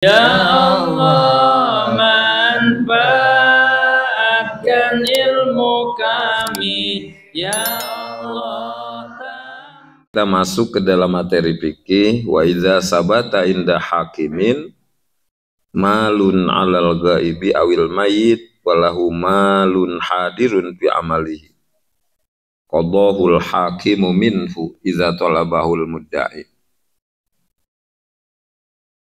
Ya Allah, manfaatkan ilmu kami. Ya Allah. Kita masuk ke dalam materi fikih. Wa idza sabata inda hakimin malun alal ghaibi awil mayit walahu malun hadirun fi amalihi. Qadahul hakimu minhu idza talabahul mudda'i.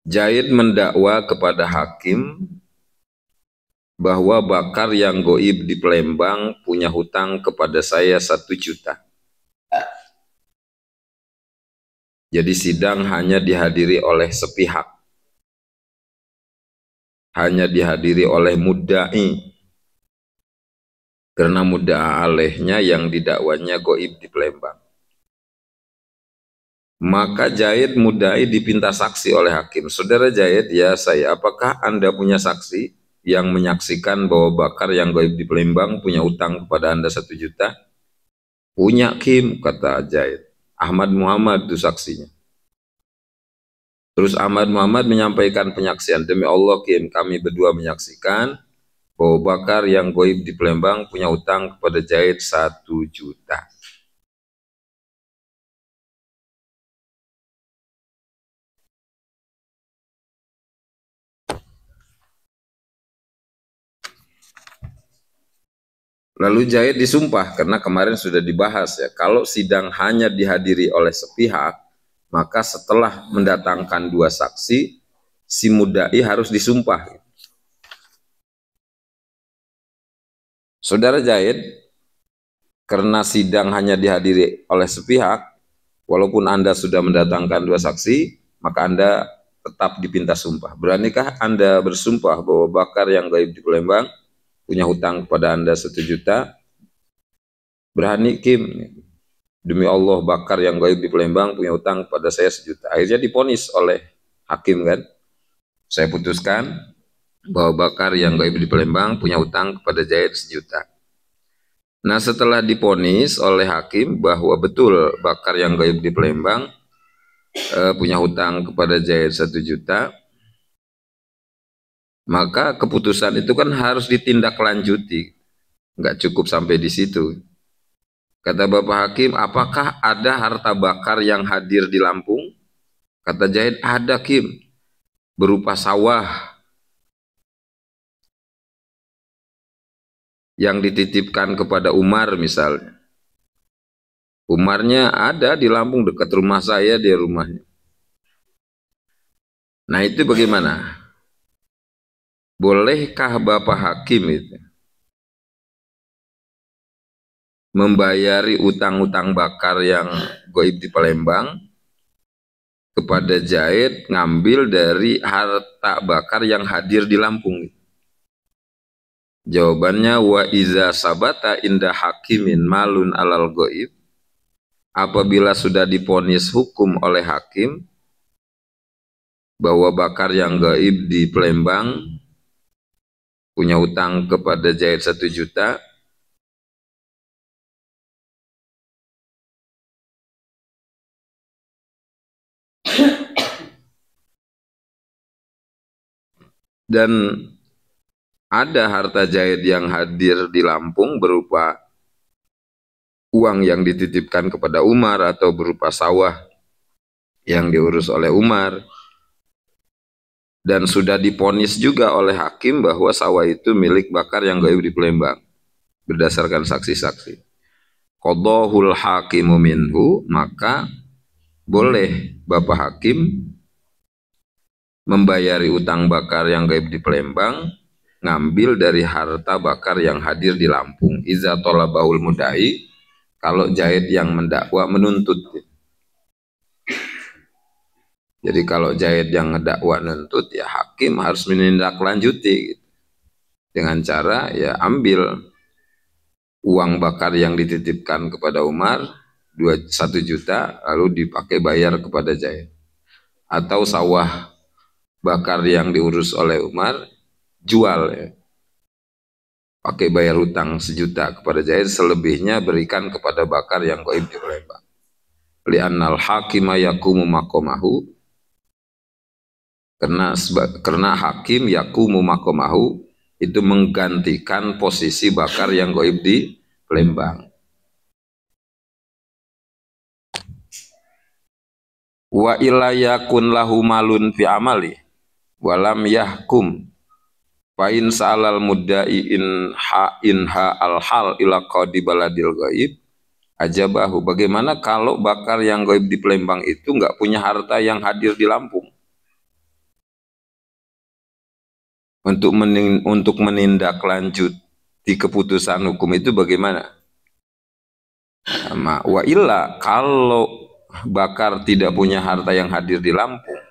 Zaid mendakwa kepada hakim bahwa Bakar yang goib di Palembang punya hutang kepada saya 1 juta. Jadi sidang hanya dihadiri oleh sepihak. Hanya dihadiri oleh mudda'i. Karena mudda'a alaihnya yang didakwanya goib di Palembang. Maka Zaid mudda'i dipinta saksi oleh hakim. Saudara Zaid, ya saya, apakah Anda punya saksi yang menyaksikan bahwa Bakar yang goib di Palembang punya utang kepada Anda 1 juta? Punya Kim, kata Zaid. Ahmad Muhammad itu saksinya. Terus Ahmad Muhammad menyampaikan penyaksian, demi Allah Kim, kami berdua menyaksikan bahwa Bakar yang goib di Palembang punya utang kepada Zaid 1 juta. Lalu Zaid disumpah, karena kemarin sudah dibahas ya, kalau sidang hanya dihadiri oleh sepihak, maka setelah mendatangkan 2 saksi, si mudda'i harus disumpah. Saudara Zaid, karena sidang hanya dihadiri oleh sepihak, walaupun Anda sudah mendatangkan 2 saksi, maka Anda tetap dipinta sumpah. Beranikah Anda bersumpah bahwa Bakar yang gaib di Palembang punya hutang kepada Anda 1 juta? Berani Kim, demi Allah Bakar yang gaib di Palembang punya hutang kepada saya 1 juta. Akhirnya diponis oleh hakim kan. Saya putuskan bahwa Bakar yang gaib di Palembang punya hutang kepada Zaid 1 juta. Nah setelah diponis oleh hakim bahwa betul Bakar yang gaib di Palembang punya hutang kepada Zaid 1 juta, maka keputusan itu kan harus ditindaklanjuti. Nggak cukup sampai di situ. Kata Bapak Hakim, apakah ada harta Bakar yang hadir di Lampung? Kata Zaid, ada Kim, berupa sawah yang dititipkan kepada Umar misalnya. Umarnya ada di Lampung dekat rumah saya, dia rumahnya. Nah itu bagaimana? Bolehkah Bapak Hakim itu membayari utang-utang Bakar yang goib di Palembang kepada Zaid ngambil dari harta Bakar yang hadir di Lampung? Jawabannya wa iza sabata inda hakimin malun alal goib, apabila sudah diponis hukum oleh hakim bahwa Bakar yang gaib di Palembang punya utang kepada Zaid 1 juta, dan ada harta Zaid yang hadir di Lampung berupa uang yang dititipkan kepada Umar atau berupa sawah yang diurus oleh Umar, dan sudah diponis juga oleh hakim bahwa sawah itu milik Bakar yang gaib di Palembang berdasarkan saksi-saksi. Qadahul hakimu minhu, maka boleh Bapak Hakim membayari utang Bakar yang gaib di Palembang, ngambil dari harta Bakar yang hadir di Lampung. Iza tolabahul mudai, kalau Zaid yang mendakwa menuntut. Jadi kalau Zaid yang ngedakwa nuntut, ya hakim harus menindaklanjuti gitu. Dengan cara ya ambil uang Bakar yang dititipkan kepada Umar 1 juta lalu dipakai bayar kepada Zaid, atau sawah Bakar yang diurus oleh Umar jual ya, pakai bayar hutang 1 juta kepada Zaid, selebihnya berikan kepada Bakar yang gaib di Palembang. Li'annal hakima yakumu maqamahu, karena hakim yakumu makomahu itu menggantikan posisi bakar yang goib di Palembang. Wa illa yakun lahu malun fi amali walam yahkum Fa'in sa'alal muddai inha al-hal ila qadi baladil ghaib ajabahu. Bagaimana kalau bakar yang gaib di Palembang itu nggak punya harta yang hadir di Lampung? Untuk menindaklanjuti keputusan hukum itu bagaimana? Wa illa, kalau bakar tidak punya harta yang hadir di Lampung,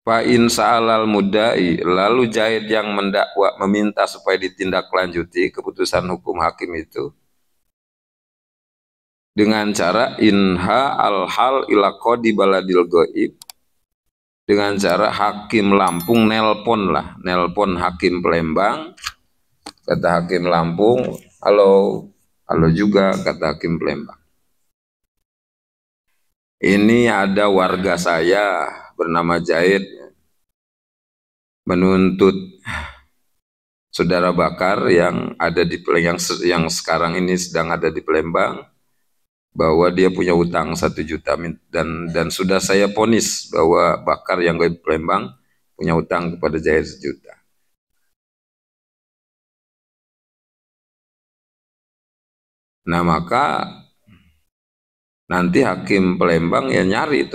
Fa'in sa'alal mudai, lalu Zaid yang mendakwa meminta supaya ditindaklanjuti keputusan hukum hakim itu dengan cara inha al-hal ila qadi baladil ghaib, dengan cara hakim Lampung nelpon hakim Palembang. Kata hakim Lampung, halo juga, kata hakim Palembang, ini ada warga saya bernama Zaid menuntut saudara bakar yang ada di yang sekarang ini sedang ada di Palembang bahwa dia punya utang 1 juta dan sudah saya vonis bahwa bakar yang di Palembang punya utang kepada Zaid 1 juta. Nah, maka nanti hakim Palembang ya nyari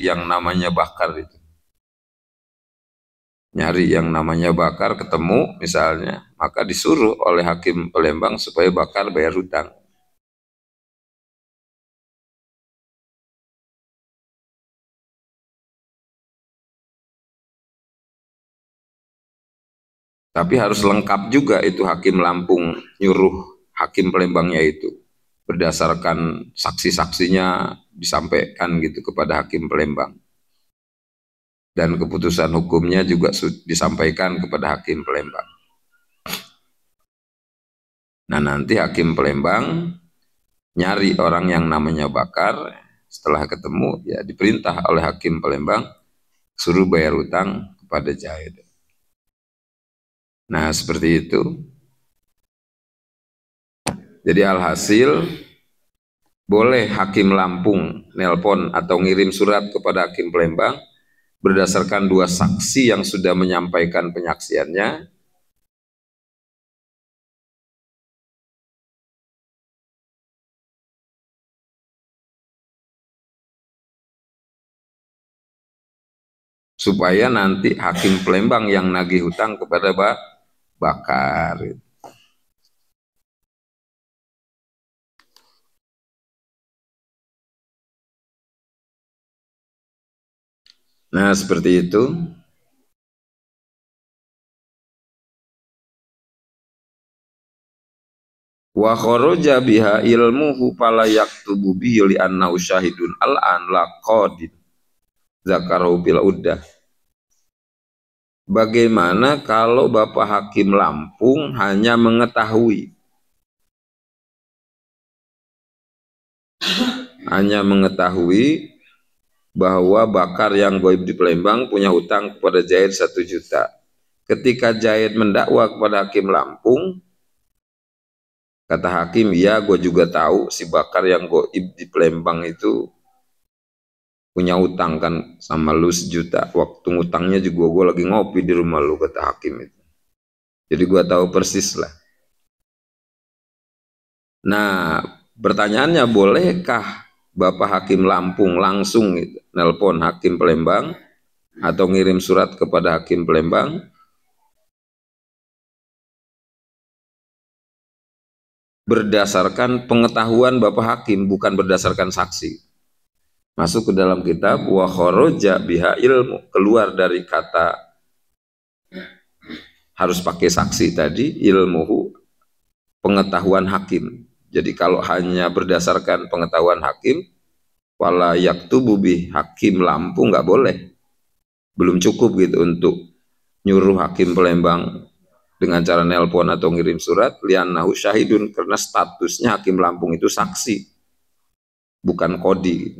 yang namanya bakar itu. Nyari yang namanya bakar, ketemu misalnya, maka disuruh oleh hakim Palembang supaya bakar bayar hutang. Tapi harus lengkap juga itu hakim Lampung nyuruh hakim Palembangnya itu, berdasarkan saksi-saksinya disampaikan gitu kepada hakim Palembang. Dan keputusan hukumnya juga disampaikan kepada hakim Palembang. Nah, nanti hakim Palembang nyari orang yang namanya bakar, setelah ketemu ya diperintah oleh hakim Palembang suruh bayar utang kepada Zaid. Nah, seperti itu. Jadi alhasil boleh hakim Lampung nelpon atau ngirim surat kepada hakim Palembang berdasarkan 2 saksi yang sudah menyampaikan penyaksiannya, supaya nanti hakim Palembang yang nagih hutang kepada bakar. Nah, seperti itu. Wa kharaja biha ilmuhu fala yaktubu bihi li annahu syahidun al-an la qadin zakarahu bil uddah. Bagaimana kalau Bapak Hakim Lampung hanya mengetahui bahwa bakar yang goib di Palembang punya hutang kepada Zaid 1 juta. Ketika Zaid mendakwa kepada hakim Lampung, kata hakim, ya gue juga tahu si bakar yang goib di Palembang itu punya hutang kan sama lu 1 juta. Waktu ngutangnya juga gue lagi ngopi di rumah lu, kata hakim itu. Jadi gue tahu persis lah. Nah, pertanyaannya, bolehkah Bapak Hakim Lampung langsung nelpon hakim Palembang atau ngirim surat kepada hakim Palembang berdasarkan pengetahuan Bapak Hakim, bukan berdasarkan saksi? Masuk ke dalam kitab wa kharaja biha ilmu, keluar dari kata harus pakai saksi tadi, ilmuhu, pengetahuan hakim. Jadi kalau hanya berdasarkan pengetahuan hakim, wala yaktubu bih, hakim Lampung nggak boleh, belum cukup gitu untuk nyuruh hakim Palembang dengan cara nelpon atau ngirim surat, li'annahu syahidun, karena statusnya hakim Lampung itu saksi. bukan kodi.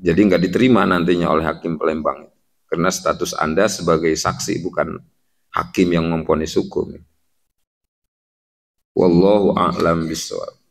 Jadi nggak diterima nantinya oleh hakim Palembang, karena status Anda sebagai saksi, bukan hakim yang memvonis hukum. Wallahu a'lam bishawab.